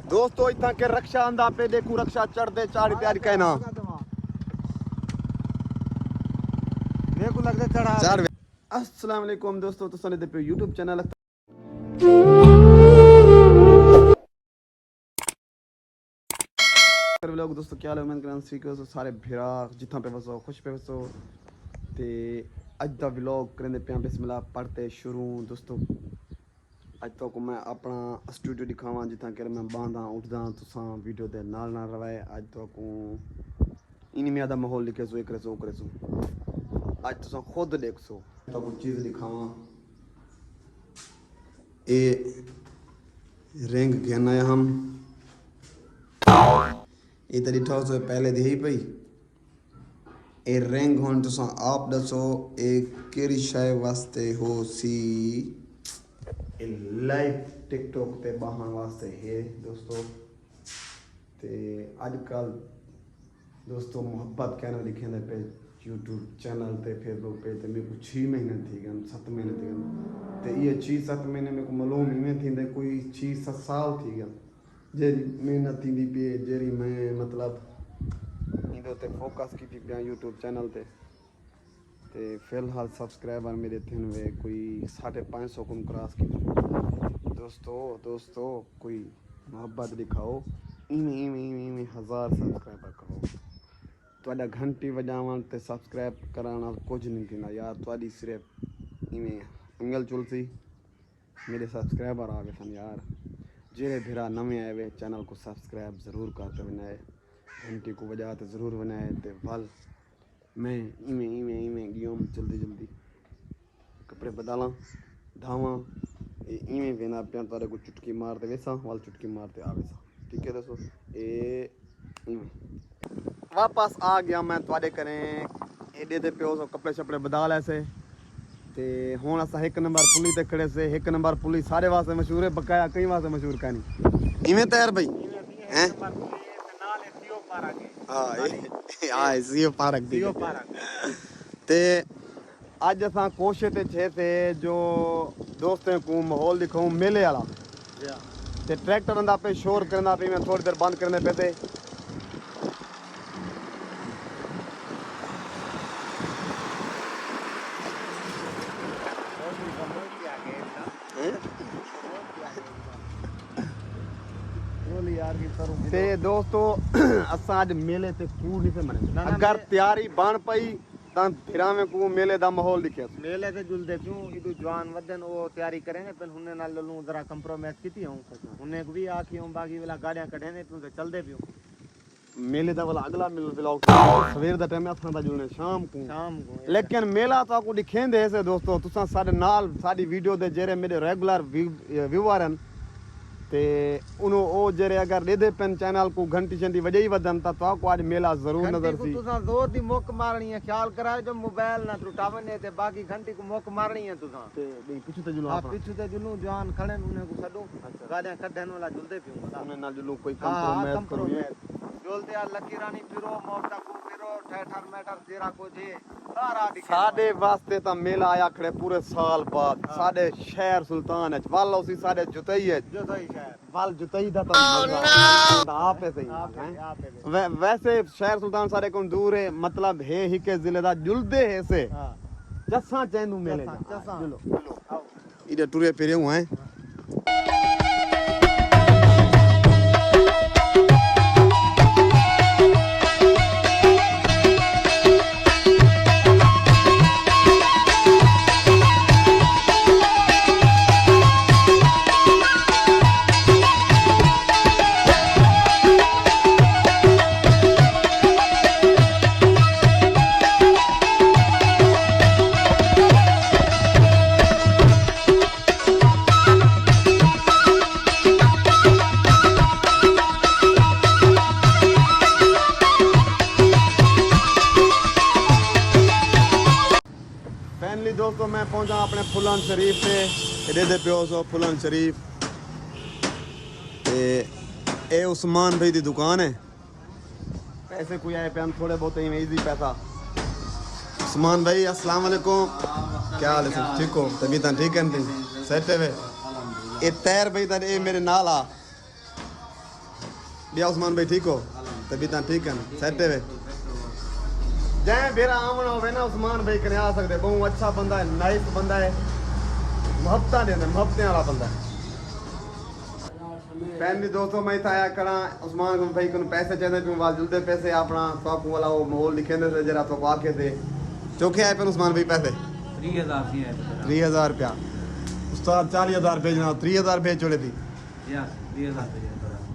दोस्तों इतना के रक्षा आंदा पे देखो रक्षा चढ़ते चाड़ प्यार कहना देखो लगदे चढ़ा चार अस्सलाम वालेकुम दोस्तों तो सने दे पे YouTube चैनल लोग दोस्तों क्या हाल है उम्मीद करना ठीक हो सारे भिरा जिथा पे वसो खुश पे वसो ते अज दा व्लॉग करने पे बिस्मिल्लाह पढ़ते शुरू दोस्तों अज तो को मैं अपना स्टूडियो दिखावा जिथा के मैं बांधा उठदा तुसा वीडियो दे नाल ना रवाए अज तो को इन में आदा माहौल लिखे सो एक करे सो आज तुसा खुद देख सो तो कुछ चीज दिखावा ए रिंग कहना है हम ये तरी ठो से पहले दी पई ए रिंग होन तुसा आप दसो एक केरी शाय वास्ते हो सी ए लाइव टिकटॉक ते बाहन वास्ते है दोस्तों ते आजकल दोस्तों मोहब्बत कहना लिखे पे यूट्यूब चैनल ते फेसबुक पे ते मेरे को 6 महीने थी गए 7 महीने थी गए ते ये 6-7 महीने मेरे को मालूम ही नहीं थी कोई 6-7 साल थी गया जेरी मेहनत थी पे जेरी मैं मतलब इधर ते फोकस की थी पे यूट्यूब चैनल ते फिलहाल सब्सक्राइबर मेरे थे वे कोई 550 को क्रॉस की दोस्तों कोई मोहब्बत दिखाओ इवें 1000 सब्सक्राइबर करो तुहाडा घंटी वजावन ते सब्सक्राइब कराना कुछ नहीं थींदा यार तुहाडी सिर्फ इवें अंगल चुलसी मेरे सब्सक्राइबर आ गए यार जेरे भिरा नवे आए वे चैनल को सब्सक्राइब ज़रूर करते बनाए घंटी को बजाते ज़रूर बनाए ते वल मैं इवें गियोम जल्दी कपड़े बदला धावा इवें वेंदा पिया तुहाडे को चुटकी मारते वैसा वाल चुटकी मारते आ वैसा ठीक है दोस्तों ए वापस आ गया मैं तुहाडे करें एडे ते पियो सो कपड़े शपड़े बदल ऐसे ते हुण असां 1 नंबर पुली ते खड़े से 1 नंबर पुली सारे वास्ते मशहूर है बकाया कई वास्ते मशहूर कानी इवें तैयार भाई हैं हां सीओ पार्क दी ते आज असां कोशिश ते छे थे जो दोस्तों को माहौल दिखाऊं मेले वाला ते ट्रैक्टर अंदा पे शोर करना पे मैं थोड़ी देर बंद करने पे थे ते दोस्तों असां अज मेले ते कूड़ नहीं से मने अगर तैयारी बन पई तां फिरा में को मेले दा माहौल दिखे मेले ते जुलदे क्यों इदु जवान वदन वो तैयारी करेंगे पर हुने नाल लू जरा कंप्रोमाइज कीती हूं हुने को भी आखी हूं बाकी वाला गाड़ियां कढे ने तू ते चलदे पियो मेले दा वाला अगला मिल व्लॉग सवेर दा टाइम असां दा जुलने शाम को लेकिन मेला तो को दिखेंदे से दोस्तों तुसा साडे नाल साडी वीडियो दे जेरे मेरे रेगुलर व्यूअर हैं ते उनो ओ जेरे अगर देदे पेन चैनल को घंटी शंटी वजई वदन ता तो को आज मेला जरूर नजर सी तुसा जोर दी मुक मारनी है ख्याल कराए जो मोबाइल ना टुटावने ते बाकी घंटी को मुक मारनी है तुसा ते पीछे ते जुलू हां पीछे ते जुलू जवान खड़े उन्हें को सडो गाड़ियां कढन वाला जुलदे पियो उन्हें ना जुलू कोई कंप्रोमाइज जोलते आ लकी रानी फिरो मोटा को फिरो ठहर मैटर जेरा को जे सारा दिखे साडे वास्ते ता मेला आया खड़े पूरे साल बाद साडे शहर सुल्तान है वाल उसी साडे जुतई है शहर वाल जुतई दा ता आप है सही वैसे शहर सुल्तान सारे को दूर है मतलब है ही के जिले दा जुलदे है से जसा चैनू मेले चलो इधर टुरे फिरे हुए हैं दोस्तों मैं पहुंचा अपने फुलान शरीफ से दे पियो सो फुलान शरीफ ए उस्मान भाई दी दुकान है पैसे कोई आए पे हम थोड़े बहुत ही इजी पैसा उस्मान भाई अस्सलाम वालेकुम क्या हाल है ठीक हो तबीयत ठीक है सेट है ए तैर भाई ता ए मेरे नाल आ बिया उस्मान भाई ठीक हो तबीयत ठीक है सेट है जै बेरा आमना होवे ना उस्मान भाई कने आ सकदे बहुत अच्छा बंदा है नाइस बंदा है मोहब्बतां देंदा मोहब्बतें वाला बंदा है फैमिली दोस्तों मैं था आया करा उस्मान भाई को पैसे चाहिए पियो वाल जुलदे पैसे अपना साकू वाला वो माहौल लिखेंदे थे जरा तो आके थे चौके आए पे उस्मान भाई पैसे 3000 रुपया उस्ताद 40000 भेजना 3000 भेज छोड़े थी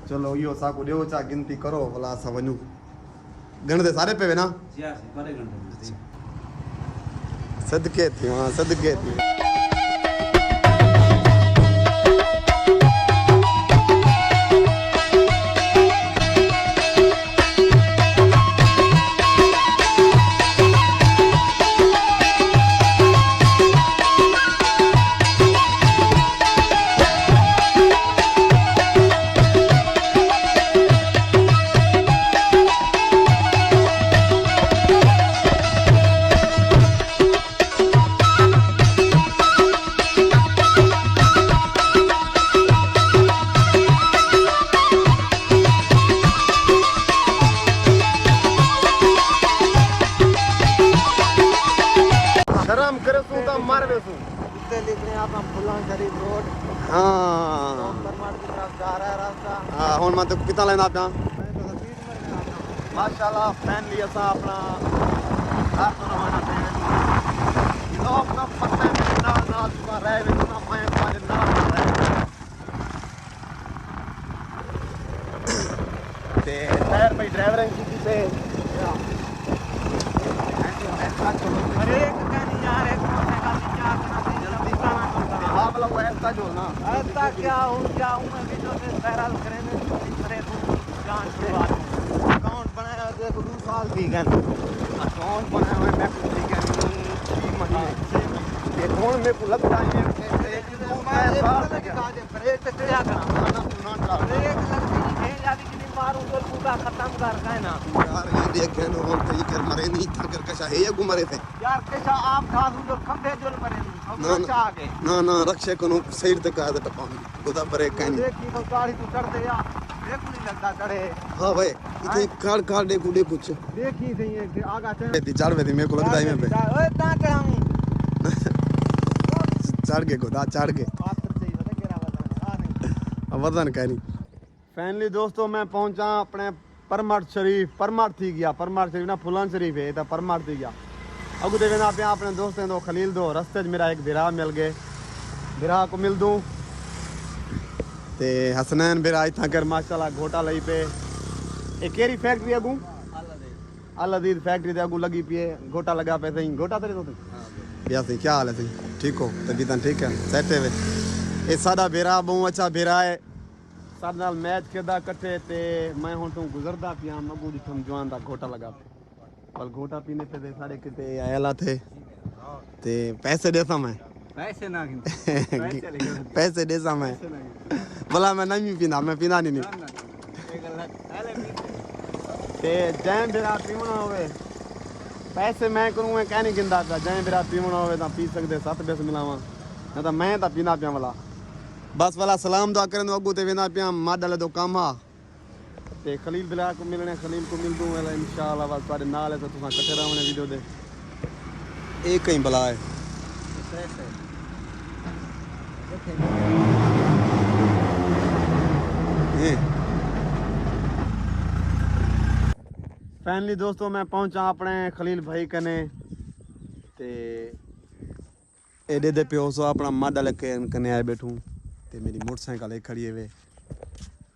चलो यो साकू दियो चा गिनती करो भला सा वनू गण दे सारे पे ना सदके थी वहां सदके थी ਹੁਣ ਮੈਂ ਤੇ ਕਿਤਾ ਲੈਣਾ ਪਿਆ ਮਾਸ਼ਾਅੱਲਾ ਫੈਮਿਲੀ ਅਸਾਂ ਆਪਣਾ ਘਰ ਤੋਂ ਰਵਾਨਾ ਤੇ ਲੋਕ ਨਾ ਪੱਤੇ ਮੇਰੇ ਨਾਲ ਨਾਲ ਤੁਮਾ ਰਹਿ ਵੇ ਨਾ ਮੈਂ ਤੁਹਾਡੇ ਨਾਲ ਰਹਿ ਤੇ ਟਾਇਰ ਭਾਈ ਡਰਾਈਵਰ ਕੀਤੀ ਤੇ अरे एक कहनी यार एक मोटरसाइकिल चार करना जल्दी जाना आप लोग ऐसा जोड़ना ऐसा क्या हूं मैं वीडियो से वायरल करेंगे करे तू जान छुड़वा अकाउंट बनाया देखो 2 साल ठीक है अकाउंट बनाया हुआ मैं ठीक है 3 महीने ये कौन मेरे को लगता है एक मैं साल लगा दे ब्रेक पे क्या करा ना ब्रेक लग गई जाती कि मारूं तो पूरा खत्म कर का है ना यार ये देख के नो बोलते ये कर मरे नहीं था कर कशा है ये गुमरे थे यार कैसा आप खास जो खंबे जोल मरे ना आगे ना रक्षे को सही तक आ टपा गोदा ब्रेक का नहीं देखी तो गाड़ी तू चढ़ दे यार देख नहीं लगता चढ़े हां भाई इतने कार दे कुडे कुछ देखी सही है आगा चढ़ थी मेरे को लगता है मैं पे ओए ता चढ़ाऊं चढ़ के गोदा चढ़ के वजन का नहीं फाइनली दोस्तों मैं पहुंचा अपने परमठ शरीफ परमठ थी गया परमठ शरीफ ना फुलान शरीफ है तो परमठ थी गया अगू देवे ना पे अपने दोस्तों दो खलील दो रस्ते मेरा एक बिरा मिल गए बिरा को मिल दूं ते हसनैन बिरा इतना कर माशाल्लाह घोटा लई पे एक केरी फैक्ट्री अगू अल अजीज फैक्ट्री ते अगू लगी पे घोटा लगा पे सही घोटा तेरे तो बिया सही क्या हाल है सही ठीक हो तबीयत ठीक है सेट है ये सादा बिरा बहुत अच्छा बिरा है सारे नाल मैच खेदा कट्ठे ते मैं हुन तो गुजरदा पिया मगू दिखम जवान दा घोटा लगा पे पर घोटा पीने पे सारे किते आयला थे ते पैसे देसा मैं पैसे ना पैसे देसा मैं बोला मैं नहीं पीना मैं पीना नहीं ते जैन बिरा पीवना होवे पैसे मैं करूं मैं कह नहीं गिंदा था जैन बिरा पीवना होवे ता पी सकदे 7 पैसे मिलावा ना तो मैं ता पीना पिया वाला बस वाला सलाम दुआ करें अगू ते वेना पिया माडल दो काम आ ते खलील बिला को मिलने खलील को मिल दूं वाला इंशाल्लाह बस सारे नाल है तो तुसा इकट्ठे रहने वीडियो दे एक कहीं बला है फाइनली दोस्तों मैं पहुंचा अपने खलील भाई कने ते एडे दे पियो सो अपना माडल के कने आए बैठूं ते मेरी मोटरसाइकिल खड़ी है वे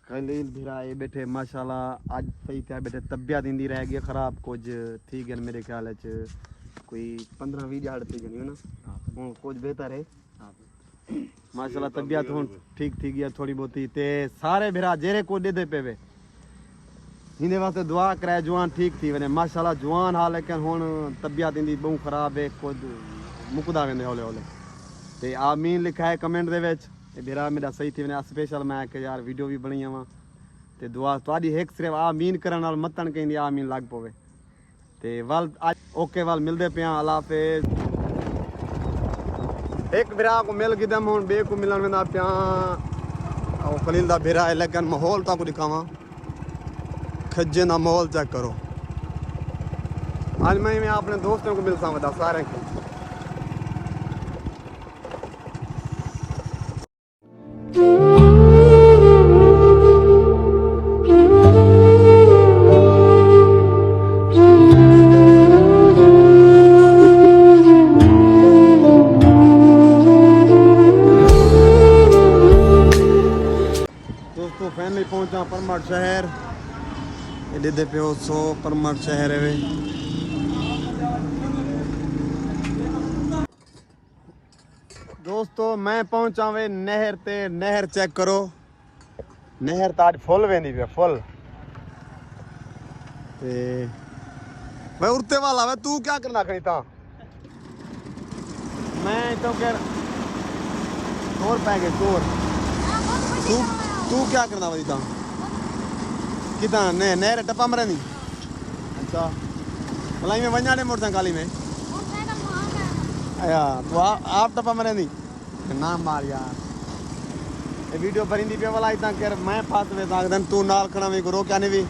खलील भिरा ये बैठे माशाल्लाह आज सही था बैठे तबियत इंदी रह गई खराब कुछ थी गन मेरे ख्याल च कोई 15-20 दिहाड़ थी गनी ना हां कुछ बेहतर है माशाल्लाह तबियत हुन ठीक थी गया थोड़ी बहुती ते सारे भिरा जेरे को दे दे पेवे इने वास्ते दुआ करे जवान ठीक थी वने माशाल्लाह जवान हाल लेकिन हुन तबियत इंदी बहुत खराब है कुछ मुकदा वेंदे हौले हौले ते आमीन लिखा है कमेंट दे विच बिरा मेरा सही थी मैंने स्पेशल मैं कि यार वीडियो भी बनी आवा ते दुआ तुहाडी एक सिर्फ आमीन करन नाल मतन कहंदी आमीन लग पवे ते वल आज ओके वल मिलदे पिया अल्लाह हाफिज एक बिरा को मिल गिदम हुन बे को मिलन वेंदा पिया ओ खलील दा बिरा है लेकिन माहौल ता को दिखावा खज्जे ना माहौल चेक करो। आज मैं अपने दोस्तों को मिलता हूँ सारे को। दोस्तों फाइनली पहुंचा परमार शहर। एडे पे सो परमार शहर है वे। दोस्तों मैं पहुंचा वे नहर ते। नहर चेक करो, नहर तो आज फुल वेंदी पे फुल। ते मैं उड़ते वाला वे, तू क्या करना कहीं था? मैं तो कर चोर पै गए चोर। तू क्या करना वही था? कितना नहर टप्पा मरे नहीं? अच्छा भलाई में वंजाने मोटरसाइकिल में आया तो आप टप्पा मरे नहीं ना मार यार। ये वीडियो भरिंदी पे वाला इतना कर मैं फास में था तू नाल खड़ा में रो क्या नहीं भी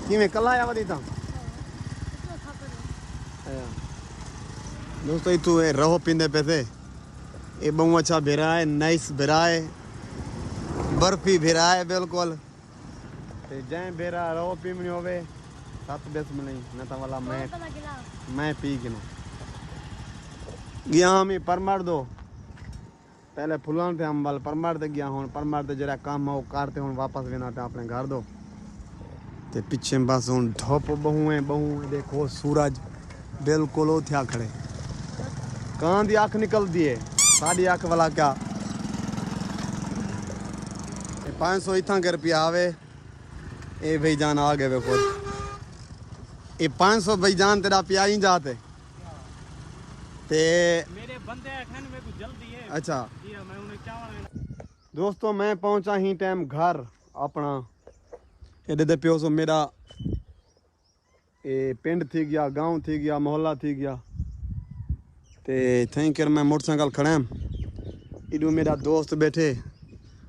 कि मैं कल आया वही था। दोस्तों तू रहो पींदे पे थे। ये बहु अच्छा भेरा है, नाइस भेरा है, बर्फी भेरा है बिल्कुल। ते जै भेरा रहो पीमनी होवे 7 बेस में नहीं न तो वाला मैं पी के ना गया हम परमार दो। पहले फुलान थे हम वाल परमार ते गया हूँ। परमार ते जरा काम हो करते हूँ वापस वेना था अपने घर दो। ते पीछे बस हूँ धूप बहु है देखो सूरज बिल्कुल उठा खड़े। कहाँ दी आँख निकल दी है साड़ी आँख वाला क्या 500 इतना के रुपया आवे। ए भाई जान आ गए वे खुद। ये 500 भाई जान तेरा पिया ही जाते ते मेरे बंदे हैं मेरे को जल्दी है। अच्छा मैं उन्हें क्या दोस्तों मैं पहुंचा ही टाइम घर अपना। एडे दे प्यो सो मेरा ये पिंड थी गया, गांव थी गया, मोहल्ला थी गया। ते थैंक कर मैं मोटरसाइकिल खड़ा इडू मेरा दोस्त बैठे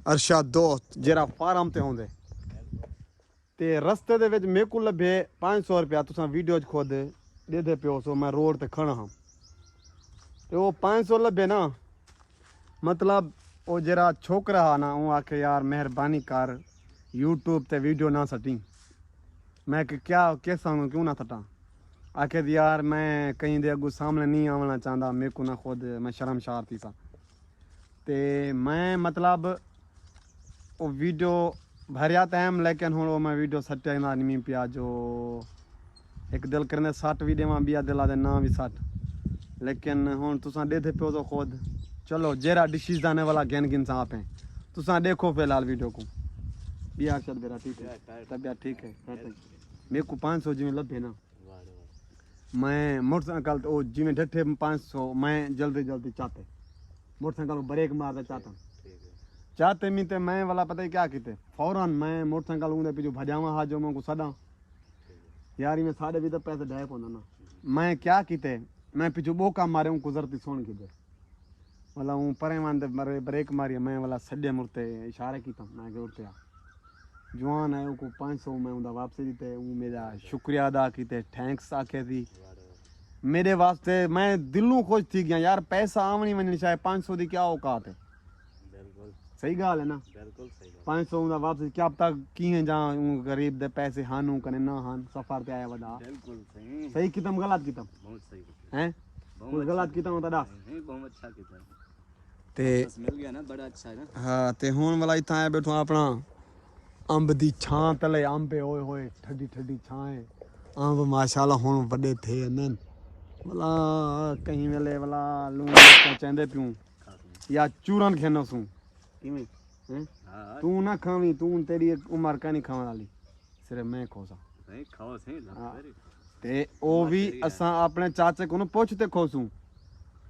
अरशद दोस्त जरा फार्म ते होंदे। ते रस्ते दे विच मेरे को लभे 500 रुपया। तुसा वीडियो च खुद दे दे प्यो सो मैं रोड ते खड़ा हाँ। ते वो 500 लभे ना मतलब वो जरा छोकरा हा ना वो आखे यार मेहरबानी कर यूट्यूब ते वीडियो ना सटी। मैं क्या कैसा क्यों ना सटा? आखे यार मैं कहीं दे अगू सामने नहीं आना चाहता, मेरे को ना खुद मैं शर्मशार थी सा। ते मैं मतलब वो वीडियो भरिया टाइम लेकिन हूँ मैं वीडियो सट्टे ना नहीं पिया जो एक दिल करने 60 वीडियो में बिया दिला दे ना भी 60 लेकिन हूँ तुसा दे थे प्यो तो खुद चलो जेरा डिशीज आने वाला गेन गिन सा आप हैं तुसा देखो फिलहाल वीडियो को बिया चल मेरा ठीक है तबियत ठीक है। मेरे को 500 जिमें लभे ना मैं मोटरसाइकिल तो जिमें डठे 500 मैं जल्दी चाहते मोटरसाइकिल ब्रेक मारते चाहते मीते मैं वाला पता ही क्या किते फौरन मैं मोटरसाइकिल ऊंदे पीछे भजावा हा जो मैं को सदा यारी में साढ़े भी तो पैसे ढाई पौना ना मैं क्या किते मैं पीछे बो काम मारे गुजरती सोन की दे वाला हूँ परे मानते मरे ब्रेक मारी मैं वाला सड्डे मुड़ते इशारे की था मैं उड़ते जवान है को 500 मैं उनका वापसी दीते वो मेरा शुक्रिया अदा कीते थैंक्स आखे थी मेरे वास्ते मैं दिलों खुश थी गया यार पैसा आवनी वनी चाहे 500 दी क्या औकात है। सही गाल है ना 500 उनका वापसी क्या पता की है जहाँ गरीब दे पैसे हानू कने ना हान सफर पे आया वदा सही कितम गलत कितम बहुत सही हैं कुछ गलत कितम होता दा बहुत अच्छा कितम ते मिल गया ना बड़ा अच्छा है ना। हां ते हुन वाला इथा आया बैठो अपना अंब दी छां तले अंबे ओए होए ठड्डी ठड्डी छां है अंब माशाल्लाह हुन बड़े थे नन वाला कहीं वेले वाला लूं चंदे पियूं या चूरन खेनो सू किवें हैं तू ना खावी तू तेरी उम्र का नहीं खाने वाली सिर्फ मैं खोसा नहीं खाओ सही ते ओ भी असा अपने चाचे को पूछते खोसू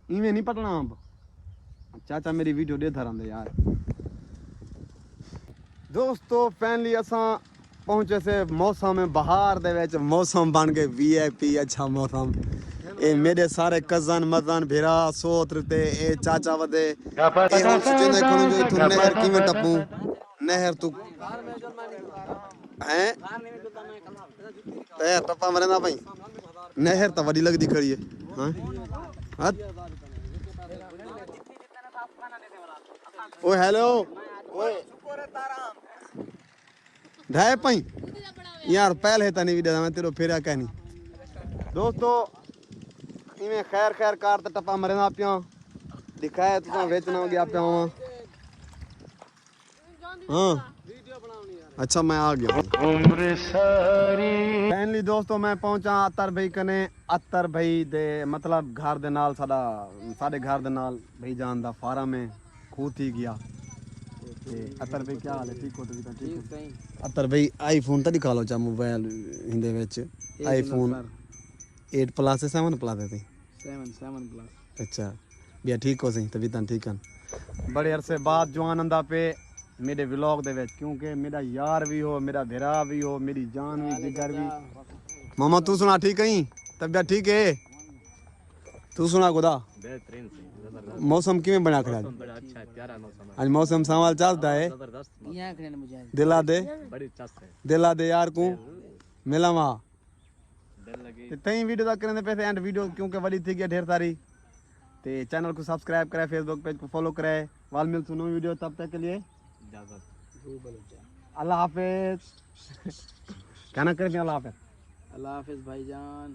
इवें नहीं पटना अंब चाचा मेरी वीडियो दे धरंदे यार। दोस्तों फाइनली असा पहुंचे से मौसम बहार दे विच मौसम बन गए VIP अच्छा मौसम ए मेरे सारे कजन मदन भेरा सोत्र ते ए चाचा वदे ए हुन सोचेंदे खणो जो इथों नहर किवें टप्पू नहर तू हैं ते टप्पा मरेंदा भाई नहर तो वडी लगदी खड़ी है हां ओ हेलो ओए ढाई पई यार पहले है तनी वीडियो मैं तेरो फेरा कहनी दोस्तों इवें खैर खैर कार ते टप्पा मरेंदा पिया दिखाया तुसा वेचना हो गया पिया हां अच्छा मैं आ गया फाइनली दोस्तों मैं पहुंचा अतर भाई कने अतर भाई दे मतलब घर दे नाल साडे घर दे नाल भाई जान दा फार्म है खूह थी गया ते अतर भाई क्या हाल है ठीक हो तो ठीक है अतर भाई आईफोन तो दिखा लो चा मोबाइल हिंदे विच आईफोन 8 प्लस 7 प्लस है 7 प्लस अच्छा भैया ठीक हो सही तभी ता ठीक है बड़े अरसे बाद जवान आंदा पे मेरे व्लॉग दे विच क्योंकि मेरा यार भी हो मेरा भेरा भी हो मेरी जान भी जिगर भी मामा तू सुना ठीक है तबियत ठीक है तू सुना खुदा बेहतरीन मौसम किवें बना खड़ा बड़ा अच्छा है प्यारा मौसम आज मौसम संभाल चलता है जबरदस्त दिला दे बड़ी चस है दिला दे यार को मिला मा दिल लगी ते तई वीडियो तक करने पैसे एंड वीडियो क्योंकि बड़ी थी गया ढेर सारी ते चैनल को सब्सक्राइब करे फेसबुक पेज को फॉलो करे वाल मिल सुनो वीडियो तब तक के लिए इजाजत अल्लाह हाफिज कहना करें अल्लाह हाफिज अल्लाह हाफिज भाईजान।